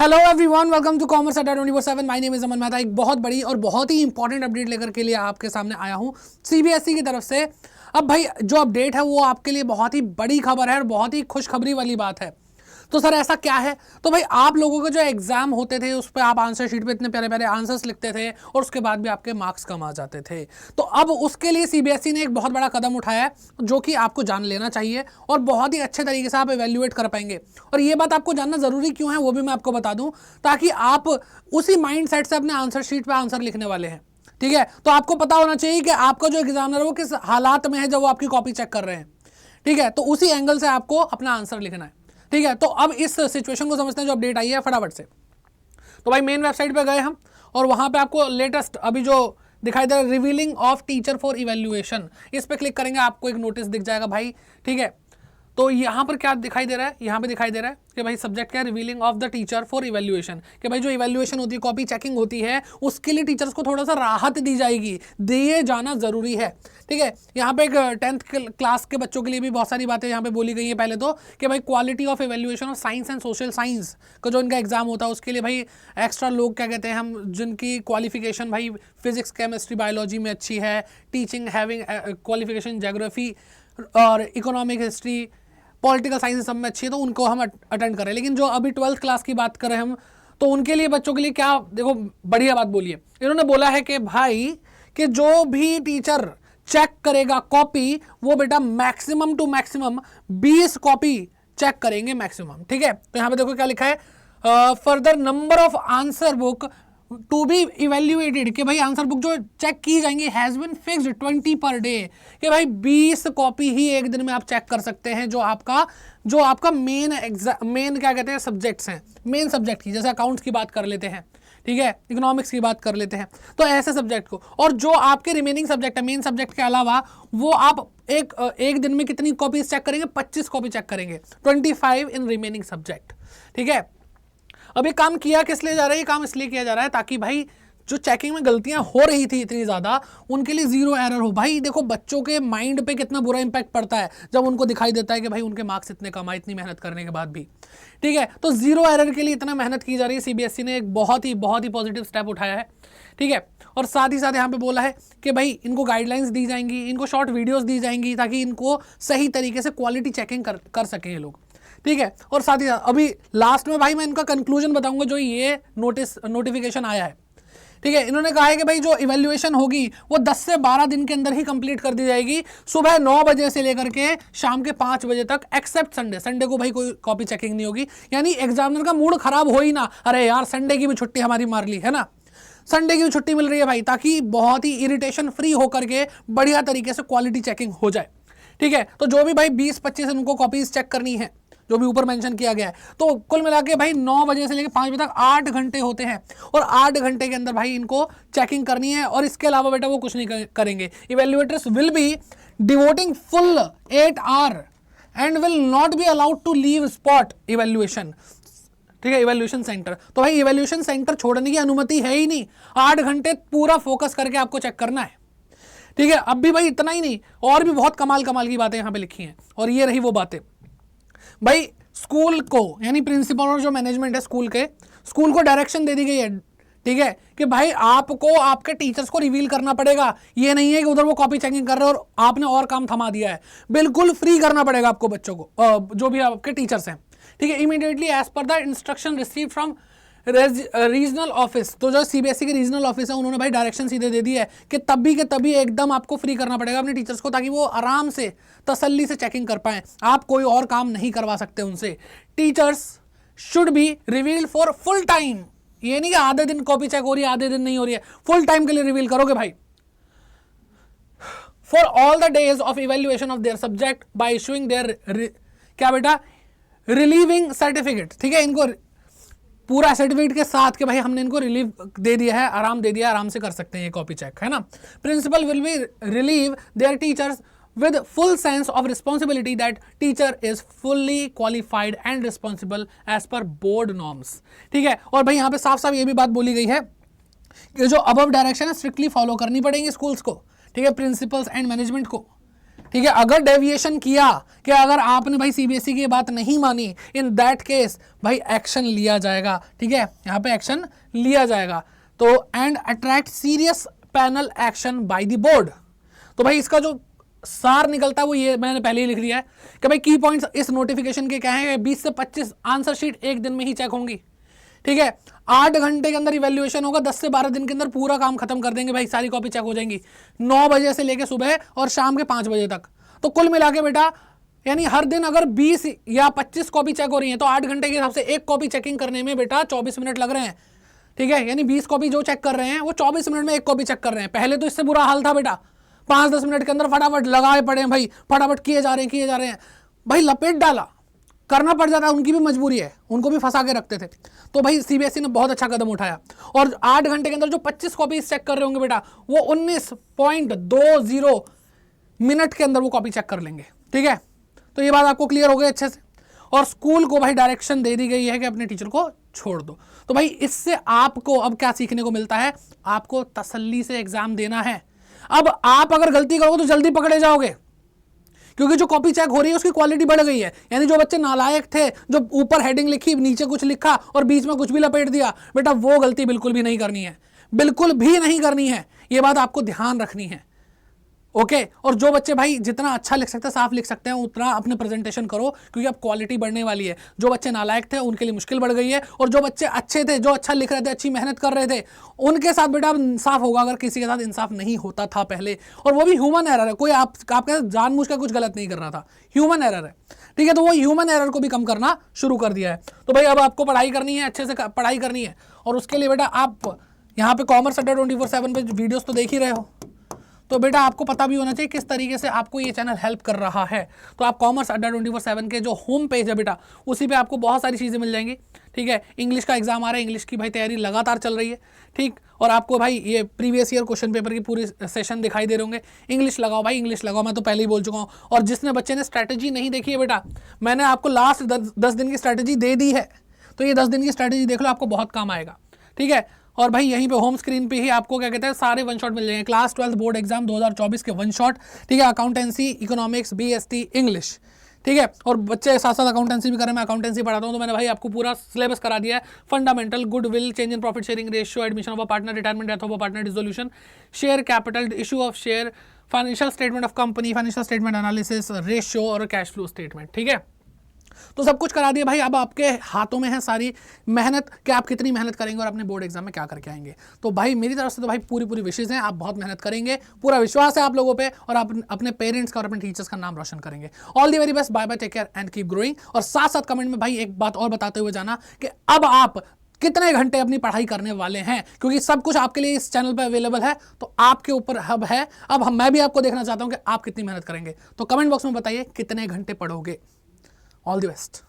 Hello everyone, welcome to commerce Adda 24/7। My name is Aman Mehta. एक बहुत बड़ी और बहुत ही इंपॉर्टेंट अपडेट लेकर के लिए आपके सामने आया हूं सीबीएसई की तरफ से। अब भाई जो अपडेट है वो आपके लिए बहुत ही बड़ी खबर है और बहुत ही खुशखबरी वाली बात है। तो सर ऐसा क्या है? तो भाई आप लोगों के जो एग्जाम होते थे उस पर आप आंसर शीट पे इतने प्यारे प्यारे आंसर्स लिखते थे और उसके बाद भी आपके मार्क्स कम आ जाते थे। तो अब उसके लिए सीबीएसई ने एक बहुत बड़ा कदम उठाया है जो कि आपको जान लेना चाहिए और बहुत ही अच्छे तरीके से आप इवेल्युएट कर पाएंगे। और ये बात आपको जानना जरूरी क्यों है वो भी मैं आपको बता दूं, ताकि आप उसी माइंड सेट से अपने आंसर शीट पर आंसर लिखने वाले हैं। ठीक है, तो आपको पता होना चाहिए कि आपका जो एग्जामिनर है वो किस हालात में है जब वो आपकी कॉपी चेक कर रहे हैं। ठीक है, तो उसी एंगल से आपको अपना आंसर लिखना है। ठीक है, तो अब इस सिचुएशन को समझते हैं जो अपडेट आई है फटाफट से। तो भाई मेन वेबसाइट पे गए हम और वहां पे आपको लेटेस्ट अभी जो दिखाई दे रहा है revealing of teacher for evaluation, इस पे क्लिक करेंगे आपको एक नोटिस दिख जाएगा भाई। ठीक है, तो यहाँ पर क्या दिखाई दे रहा है? यहाँ पे दिखाई दे रहा है कि भाई सब्जेक्ट क्या है, revealing of the teacher for evaluation. कि भाई जो इवैल्यूएशन होती है, कॉपी चेकिंग होती है, उसके लिए टीचर्स को थोड़ा सा राहत दी जाएगी, दिए जाना जरूरी है। ठीक है, यहाँ पे एक 10th क्लास के बच्चों के लिए भी बहुत सारी बातें यहाँ पे बोली गई है। पहले तो कि भाई quality of evaluation of science and social science का जो इनका एग्जाम होता है उसके लिए भाई एक्स्ट्रा लोग क्या कहते हैं हम, जिनकी क्वालिफिकेशन भाई फिजिक्स केमिस्ट्री बायोलॉजी में अच्छी है, टीचिंग हैविंग क्वालिफिकेशन ज्योग्राफी और इकोनॉमिक हिस्ट्री पॉलिटिकल साइंस सब में अच्छी है, तो उनको हम अटेंड करें। लेकिन जो अभी 12th क्लास की बात करें हम, तो उनके लिए बच्चों के लिए क्या, देखो बढ़िया बात बोलिए। इन्होंने बोला है कि भाई कि जो भी टीचर चेक करेगा कॉपी, वो बेटा maximum to maximum 20 copy check करेंगे मैक्सिमम। ठीक है, तो यहां पे देखो क्या लिखा है, further number of answer book to be evaluated, कि भाई आंसर बुक जो चेक की जाएंगी has been fixed 20 per day, कि भाई 20 कॉपी ही एक दिन में आप चेक कर सकते हैं जो आपका मेन क्या कहते हैं सब्जेक्ट्स हैं, मेन सब्जेक्ट की, जैसे अकाउंट्स की बात कर लेते हैं, ठीक है, इकोनॉमिक्स की बात कर लेते हैं, तो ऐसे सब्जेक्ट को। और जो आपके रिमेनिंग सब्जेक्ट है मेन सब्जेक्ट के अलावा, वो आप एक दिन में कितनी कॉपीज चेक करेंगे? 25 कॉपी चेक करेंगे, 25 इन रिमेनिंग सब्जेक्ट। ठीक है, अब ये काम किया किस लिए जा रहा है? ये काम इसलिए किया जा रहा है ताकि भाई जो चेकिंग में गलतियां हो रही थी इतनी ज्यादा, उनके लिए जीरो एरर हो। भाई देखो बच्चों के माइंड पे कितना बुरा इंपैक्ट पड़ता है जब उनको दिखाई देता है कि भाई उनके मार्क्स इतने कम आए इतनी मेहनत करने के बाद भी। ठीक है, तो जीरो एरर के लिए इतना मेहनत की जा रही है। सीबीएसई ने एक बहुत ही पॉजिटिव स्टेप उठाया है। ठीक है, और साथ ही साथ यहाँ पे बोला है कि भाई इनको गाइडलाइंस दी जाएंगी, इनको शॉर्ट वीडियोस दी जाएंगी ताकि इनको सही तरीके से क्वालिटी चेकिंग कर सकें ये लोग। ठीक है, और साथ ही साथ अभी लास्ट में भाई मैं इनका कंक्लूजन बताऊंगा जो ये नोटिफिकेशन आया है। ठीक है, इन्होंने कहा है कि भाई जो इवैल्यूएशन होगी वो 10 से 12 दिन के अंदर ही कंप्लीट कर दी जाएगी, सुबह 9 बजे से लेकर के शाम के 5 बजे तक, एक्सेप्ट संडे को भाई कोई कॉपी चेकिंग नहीं होगी। यानी एग्जामिनर का मूड खराब हो ही ना, अरे यार संडे की भी छुट्टी हमारी मार ली है ना, संडे की भी छुट्टी मिल रही है भाई, ताकि बहुत ही इरिटेशन फ्री होकर के बढ़िया तरीके से क्वालिटी चेकिंग हो जाए। ठीक है, तो जो भी भाई 20-25 उनको कॉपीज चेक करनी है जो भी ऊपर मेंशन किया गया है, तो कुल मिला के भाई 9 बजे से लेकर 5 बजे तक 8 घंटे होते हैं और 8 घंटे के अंदर भाई इनको चेकिंग करनी है। और इसके अलावा बेटा वो कुछ नहीं करेंगे। Evaluators will be devoting full 8 hour and will not be allowed to leave spot evaluation. ठीक है, इवैल्यूएशन सेंटर, तो भाई इवैल्यूएशन सेंटर छोड़ने की अनुमति है ही नहीं। 8 घंटे पूरा फोकस करके आपको चेक करना है। ठीक है, अब भी भाई इतना ही नहीं, और भी बहुत कमाल की बातें यहां पे लिखी हैं। और ये रही वो बातें भाई, स्कूल को यानी प्रिंसिपल और जो मैनेजमेंट है स्कूल को डायरेक्शन दे दी गई है। ठीक है, कि भाई आपको आपके टीचर्स को रिवील करना पड़ेगा। ये नहीं है कि उधर वो कॉपी चेकिंग कर रहे हो और आपने और काम थमा दिया है। बिल्कुल फ्री करना पड़ेगा आपको बच्चों को, जो भी आपके टीचर्स हैं। ठीक है, immediately as per the instruction receive from regional office, तो जो सीबीएसई के रीजनल ऑफिस है उन्होंने भाई डायरेक्शन सीधे दे दी है कि तभी के तभी एकदम आपको फ्री करना पड़ेगा अपने टीचर्स को, ताकि वो आराम से तसल्ली से चेकिंग कर पाएं। आप कोई और काम नहीं करवा सकते उनसे। Teachers should be revealed for full time, ये नहीं कि आधे दिन कॉपी चेक हो रही है आधे दिन नहीं हो रही है, फुल टाइम के लिए रिवील करोगे भाई। For all the days of evaluation of their subject by issuing their क्या बेटा रिलीविंग सर्टिफिकेट। ठीक है, इनको पूरा सर्टिफिकेट के साथ कि भाई हमने इनको रिलीव दे दिया है, आराम दे दिया, आराम से कर सकते हैं ये कॉपी चेक, है ना। Principal will be relieve their teachers with full sense of responsibility that teacher is fully qualified and responsible as per board norms। ठीक है, और भाई यहाँ पे साफ साफ ये भी बात बोली गई है कि जो अबव डायरेक्शन है स्ट्रिक्टली फॉलो करनी पड़ेंगी स्कूल्स को। ठीक है, प्रिंसिपल्स एंड मैनेजमेंट को। ठीक है, अगर डेविएशन किया कि अगर आपने भाई सीबीएसई की बात नहीं मानी, इन दैट केस भाई एक्शन लिया जाएगा। ठीक है, यहाँ पे एक्शन लिया जाएगा। तो and attract serious panel action by the board. तो भाई इसका जो सार निकलता है वो ये मैंने पहले ही लिख दिया है कि भाई की पॉइंट्स इस नोटिफिकेशन के क्या है, 20 से 25 आंसर शीट एक दिन में ही चेक होंगी। ठीक है, 8 घंटे के अंदर इवैल्यूएशन होगा, 10 से 12 दिन के अंदर पूरा काम खत्म कर देंगे भाई, सारी कॉपी चेक हो जाएंगी 9 बजे से लेके सुबह और शाम के 5 बजे तक। तो कुल मिला के बेटा यानी हर दिन अगर 20 या 25 कॉपी चेक हो रही है तो 8 घंटे के हिसाब से एक कॉपी चेकिंग करने में बेटा 24 मिनट लग रहे हैं। ठीक है, यानी 20 कॉपी जो चेक कर रहे हैं वो 24 मिनट में एक कॉपी चेक कर रहे हैं। पहले तो इससे बुरा हाल था बेटा, 5-10 मिनट के अंदर फटाफट लगाए पड़े हैं भाई, फटाफट किए जा रहे हैं भाई, लपेट डाला, करना पड़ जाता है, उनकी भी मजबूरी है, उनको भी फंसा के रखते थे। तो भाई सीबीएसई ने बहुत अच्छा कदम उठाया और 8 घंटे के अंदर जो 25 कॉपी चेक कर रहे होंगे बेटा वो 19.20 मिनट के अंदर वो कॉपी चेक कर लेंगे। ठीक है, तो ये बात आपको क्लियर हो गई अच्छे से। और स्कूल को भाई डायरेक्शन दे दी गई है कि अपने टीचर को छोड़ दो। तो भाई इससे आपको अब क्या सीखने को मिलता है, आपको तसल्ली से एग्जाम देना है। अब आप अगर गलती करोगे तो जल्दी पकड़े जाओगे, क्योंकि जो कॉपी चेक हो रही है उसकी क्वालिटी बढ़ गई है। यानी जो बच्चे नालायक थे, जो ऊपर हेडिंग लिखी नीचे कुछ लिखा और बीच में कुछ भी लपेट दिया, बेटा वो गलती बिल्कुल भी नहीं करनी है, बिल्कुल भी नहीं करनी है। ये बात आपको ध्यान रखनी है। ओके, और जो बच्चे भाई जितना अच्छा लिख सकते हैं, साफ लिख सकते हैं, उतना अपने प्रेजेंटेशन करो, क्योंकि अब क्वालिटी बढ़ने वाली है। जो बच्चे नालायक थे उनके लिए मुश्किल बढ़ गई है, और जो बच्चे अच्छे थे, जो अच्छा लिख रहे थे, अच्छी मेहनत कर रहे थे, उनके साथ बेटा इंसाफ होगा। अगर किसी के साथ इंसाफ नहीं होता था पहले, और वो भी ह्यूमन एरर है, कोई आपके जानबूझ कर कुछ गलत नहीं कर रहा था, ह्यूमन एरर है। ठीक है, तो वो ह्यूमन एरर को भी कम करना शुरू कर दिया है। तो भाई अब आपको पढ़ाई करनी है, अच्छे से पढ़ाई करनी है, और उसके लिए बेटा आप यहाँ पे कॉमर्स अड्डा 24/7 पे वीडियोस तो देख ही रहे हो, तो बेटा आपको पता भी होना चाहिए किस तरीके से आपको ये चैनल हेल्प कर रहा है। तो आप कॉमर्स अड्डा 24/7 के जो होम पेज है बेटा, उसी पे आपको बहुत सारी चीज़ें मिल जाएंगी। ठीक है, इंग्लिश का एग्जाम आ रहा है, इंग्लिश की भाई तैयारी लगातार चल रही है। ठीक, और आपको भाई ये प्रीवियस ईयर क्वेश्चन पेपर की पूरी सेशन दिखाई दे रहे होंगे। इंग्लिश लगाओ भाई, इंग्लिश लगाओ, मैं तो पहले ही बोल चुका हूँ। और जिसने बच्चे ने स्ट्रैटेजी नहीं देखी है बेटा, मैंने आपको लास्ट 10 दिन की स्ट्रैटेजी दे दी है, तो ये 10 दिन की स्ट्रैटेजी देख लो, आपको बहुत काम आएगा। ठीक है, और भाई यहीं पे होम स्क्रीन पे ही आपको क्या कहते हैं सारे वन शॉट मिल जाएंगे। क्लास 12 बोर्ड एग्जाम 2024 के वन शॉट। ठीक है, अकाउंटेंसी, इकोनॉमिक्स, बीएसटी, इंग्लिश। ठीक है, और बच्चे साथ साथ अकाउंटेंसी भी करें, मैं अकाउंटेंसी पढ़ाता हूँ, तो मैंने भाई आपको पूरा सिलेबस करा दिया है। Fundamental, goodwill, change in profit sharing ratio, admission of a partner, retirement, death of a partner, dissolution, share capital, issue of share, financial statement of company, financial statement analysis, ratio और cash flow statement. ठीक है, तो सब कुछ करा दिया भाई। अब आपके हाथों में है सारी मेहनत कि आप कितनी मेहनत करेंगे और अपने बोर्ड एग्जाम में क्या करके आएंगे। तो भाई मेरी तरफ से तो भाई पूरी विशेष हैं, आप बहुत मेहनत करेंगे, पूरा विश्वास है आप लोगों पे, और आप अपने पेरेंट्स का और अपने टीचर्स का नाम रोशन करेंगे। All the very best, bye bye, take care and keep growing. और साथ साथ कमेंट में भाई एक बात और बताते हुए जाना कि अब आप कितने घंटे अपनी पढ़ाई करने वाले हैं, क्योंकि सब कुछ आपके लिए इस चैनल पर अवेलेबल है। तो आपके ऊपर हब है, अब मैं भी आपको देखना चाहता हूं कि आप कितनी मेहनत करेंगे। तो कमेंट बॉक्स में बताइए कितने घंटे पढ़ोगे। All the best.